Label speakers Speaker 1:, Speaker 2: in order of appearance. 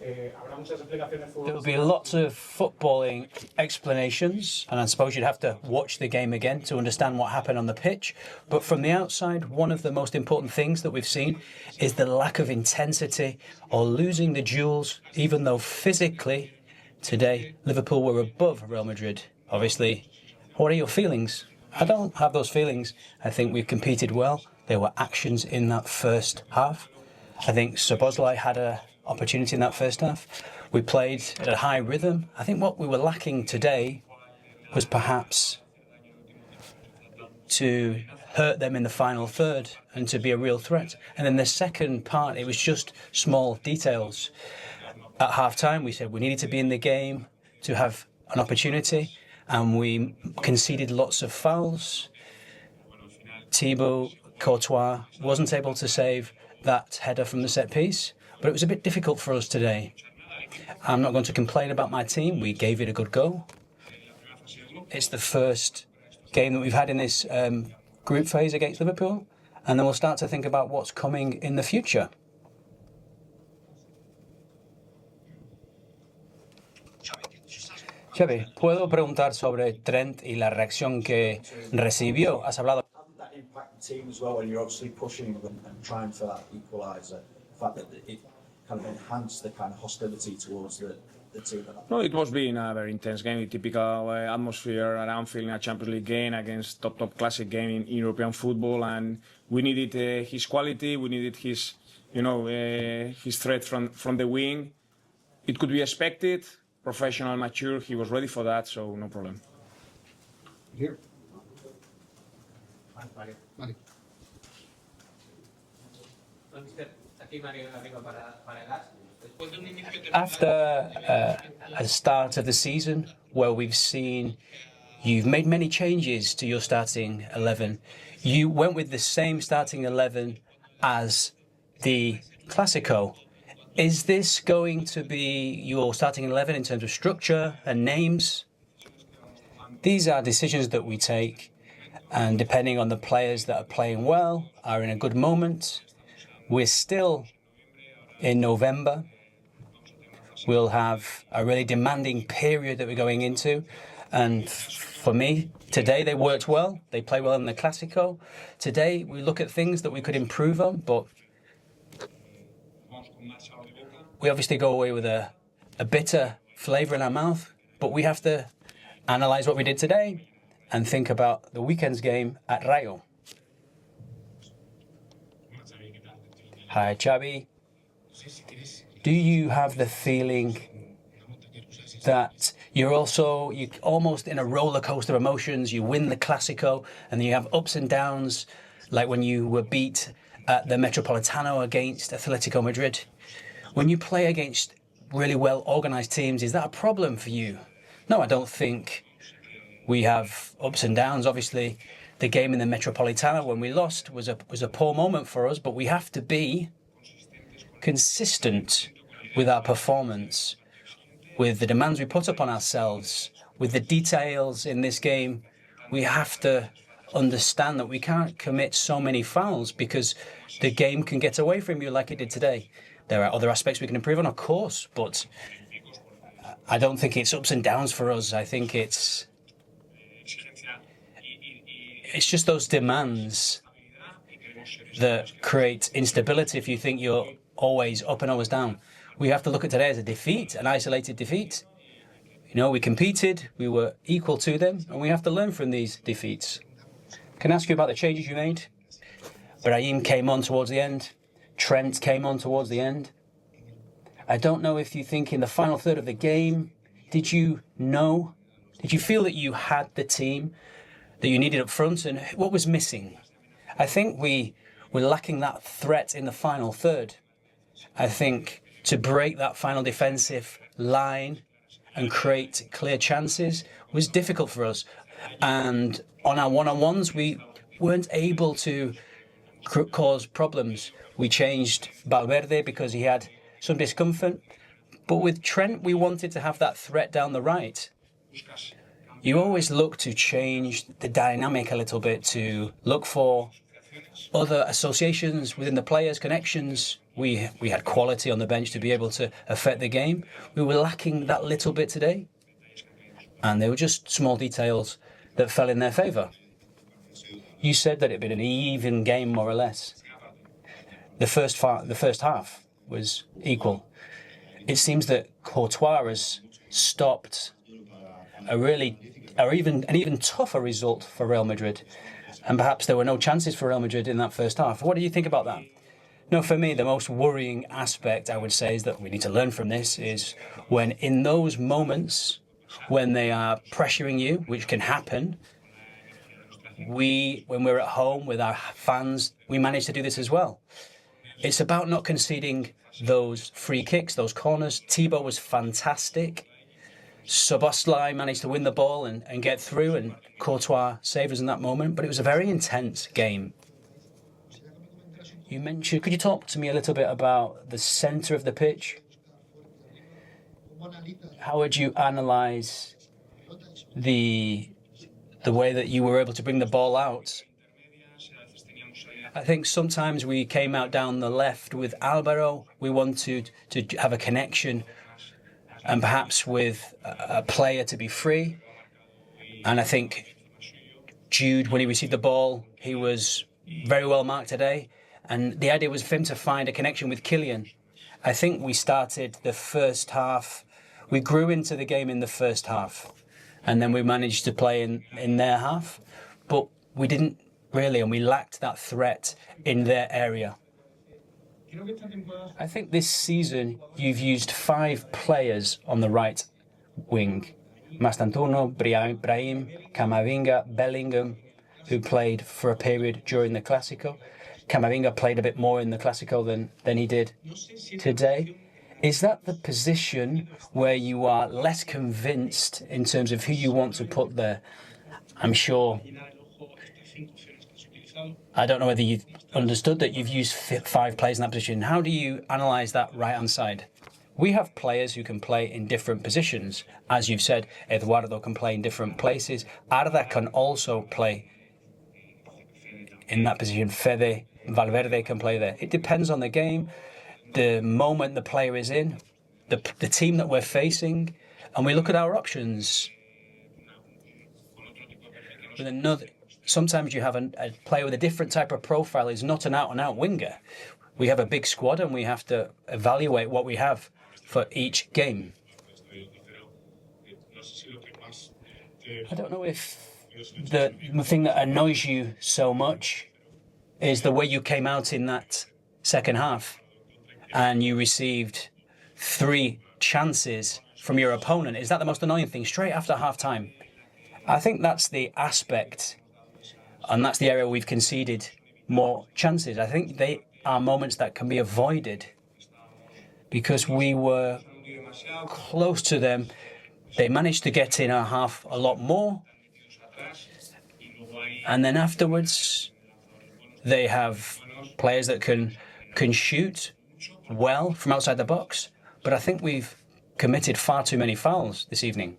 Speaker 1: There will be lots of footballing explanations, and I suppose you'd have to watch the game again to understand what happened on the pitch. But from the outside, one of the most important things that we've seen is the lack of intensity or losing the duels, even though physically, today, Liverpool were above Real Madrid. Obviously, what are your feelings? I don't have those feelings. I think we've competed well. There were actions in that first half. I think Szoboszlai had an opportunity in that first half. We played at a high rhythm. I think what we were lacking today was perhaps to hurt them in the final third and to be a real threat. And then the second part, it was just small details. At half-time, we said we needed to be in the game to have an opportunity, and we conceded lots of fouls. Thibaut Courtois wasn't able to save that header from the set piece, but it was a bit difficult for us today. I'm not going to complain about my team. We gave it a good go. It's the first game that we've had in this group phase against Liverpool, and then we'll start to think about what's coming in the future. Xabi, ¿puedo preguntar sobre Trent y la reacción que recibió? Has hablado.
Speaker 2: That impact the team as well when you're obviously pushing them and trying for that equaliser. The fact that it kind of enhanced the kind of hostility towards the team.
Speaker 3: No, it was being a very intense game, a typical atmosphere at Anfield in a Champions League game against top classic game in European football, and we needed his quality, we needed his, his threat from the wing. It could be expected. Professional, mature, he was ready for that, so no problem.
Speaker 4: Here.
Speaker 1: After a start of the season where we've seen you've made many changes to your starting 11, you went with the same starting 11 as the Clásico. Is this going to be your starting 11 in terms of structure and names? These are decisions that we take, and depending on the players that are playing well, are in a good moment. We're still in November. We'll have a really demanding period that we're going into. And for me, today they worked well. They played well in the Clásico. Today we look at things that we could improve on, but we obviously go away with a bitter flavour in our mouth, but we have to analyse what we did today and think about the weekend's game at Rayo. Hi, Xabi. Do you have the feeling that you're almost in a roller coaster of emotions? You win the Clásico and then you have ups and downs, like when you were beat at the Metropolitano against Atletico Madrid. When you play against really well-organised teams, is that a problem for you? No, I don't think we have ups and downs. Obviously, the game in the Metropolitano when we lost was a poor moment for us, but we have to be consistent with our performance, with the demands we put up on ourselves, with the details in this game. We have to understand that we can't commit so many fouls because the game can get away from you like it did today. There are other aspects we can improve on, of course, but I don't think it's ups and downs for us. I think it's just those demands that create instability if you think you're always up and always down. We have to look at today as a defeat, an isolated defeat. We competed, we were equal to them, and we have to learn from these defeats. Can I ask you about the changes you made? Brahim came on towards the end. Trent came on towards the end. I don't know if you think in the final third of the game, did you feel that you had the team that you needed up front, and what was missing? I think we were lacking that threat in the final third. I think to break that final defensive line and create clear chances was difficult for us. And on our one-on-ones, we weren't able to cause problems. We changed Valverde because he had some discomfort. But with Trent, we wanted to have that threat down the right. You always look to change the dynamic a little bit, to look for other associations within the players, connections. We had quality on the bench to be able to affect the game. We were lacking that little bit today. And they were just small details that fell in their favour. You said that it had been an even game, more or less. The first half was equal. It seems that Courtois has stopped an even tougher result for Real Madrid. And perhaps there were no chances for Real Madrid in that first half. What do you think about that? No, for me, the most worrying aspect, I would say, is that we need to learn from this, is when in those moments, when they are pressuring you, which can happen, when we're at home with our fans, we manage to do this as well. It's about not conceding those free kicks, those corners. Thibaut was fantastic. Szoboszlai managed to win the ball and get through, and Courtois saved us in that moment. But it was a very intense game. You mentioned, could you talk to me a little bit about the centre of the pitch? How would you analyse the way that you were able to bring the ball out? I think sometimes we came out down the left with Alvaro. We wanted to have a connection and perhaps with a player to be free. And I think Jude, when he received the ball, he was very well marked today. And the idea was for him to find a connection with Kylian. I think we started the first half. We grew into the game in the first half. And then we managed to play in their half. But we didn't really, and we lacked that threat in their area. I think this season you've used 5 players on the right wing. Mastantuono, Brahim, Camavinga, Bellingham, who played for a period during the Clásico. Camavinga played a bit more in the Clásico than he did today. Is that the position where you are less convinced in terms of who you want to put there? I'm sure. I don't know whether you've understood that you've used 5 players in that position. How do you analyse that right-hand side? We have players who can play in different positions. As you've said, Eduardo can play in different places. Arda can also play in that position. Fede, Valverde can play there. It depends on the game, the moment the player is in, the team that we're facing, and we look at our options. Sometimes you have a player with a different type of profile is not an out-and-out winger. We have a big squad and we have to evaluate what we have for each game. I don't know if the thing that annoys you so much is the way you came out in that second half and you received 3 chances from your opponent. Is that the most annoying thing? Straight after half-time. I think that's the aspect, and that's the area we've conceded more chances. I think they are moments that can be avoided because we were close to them. They managed to get in our half a lot more. And then afterwards, they have players that can shoot well from outside the box. But I think we've committed far too many fouls this evening.